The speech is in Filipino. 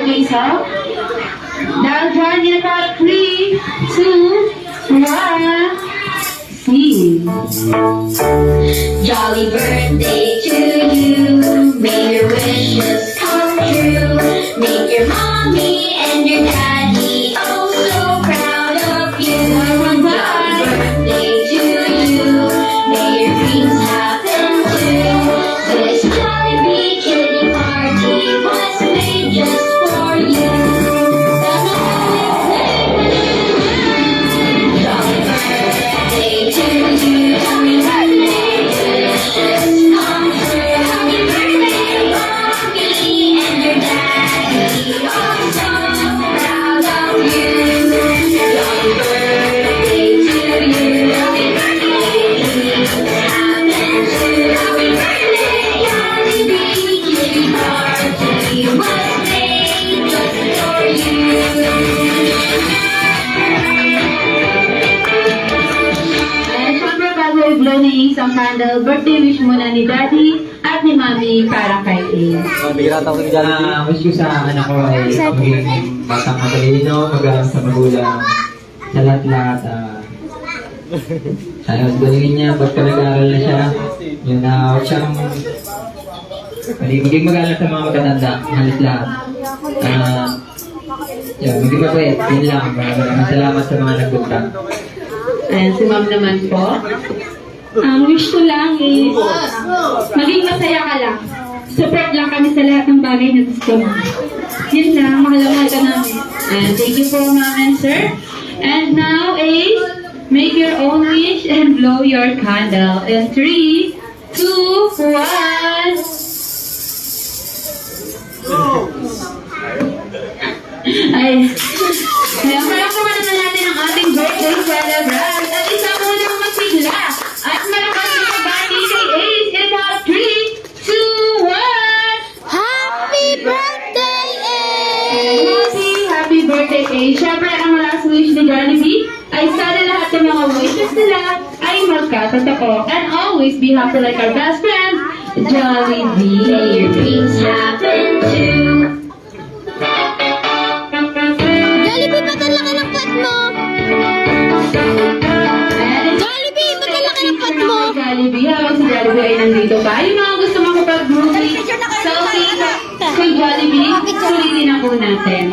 Okay, so now join in about 3, 2, 1. See. Jolly birthday to you. May your wishes come true. Make your mommy and your daddy oh so proud of you. Jolly birthday to you. May your dreams happen too. This Jollibee kitty party was made just for you. Jolly birthday to you. Happy birthday, wishes come true. Happy birthday, mommy and your daddy. Oh, so proud of you. Jolly birthday to you. Happy birthday, dreams happen too. Happy birthday, Jollibee kitty party was made just for you. And syempre bago i-blow ni isang candle, birthday wish muna ni Daddy at ni Mami para kay A. Wish ko sa anak ko ay maging batang matalino, magalang sa magulang, sa lahat-lahat. Sana galingin niya, ba't ka nag-aaral na siya? Yun na, huwag siyang maging magalang sa mga magtatanda, halit lahat. Yun, maging mabait, yun lang. Maraming salamat sa mga nagpunta. And si Ma'am naman po. Ang wish ko lang is maging masaya ka lang. Support lang kami sa lahat ng bagay na gusto mo. Yun lang, mahal na mahal ka namin. And thank you po, Ma'am and Sir. And now, A, make your own wish and blow your candle. In 3, 2, 1. Ay, kaya palakpakan na natin ang ating birthday celebrant. At isa mo nang magsigla. At malakas na magbati kay Ace in about 3, 2, 1. Happy birthday, Happy birthday, Ace. Siyempre, ang last wish ni Jollibee ay sana lahat ng mga wishes nila ay magkatotoo. And always be happy like our best friend, Jollibee. May your dreams happen too. Jollibee, ba't ang laki ng pot mo? Jollibee, ba't ang laki ng pot mo? Jollibee, habang si Jollibee ay nandito pa. Yung mga gusto makapag-movie, selfie kay Jollibee, sulitin na po natin.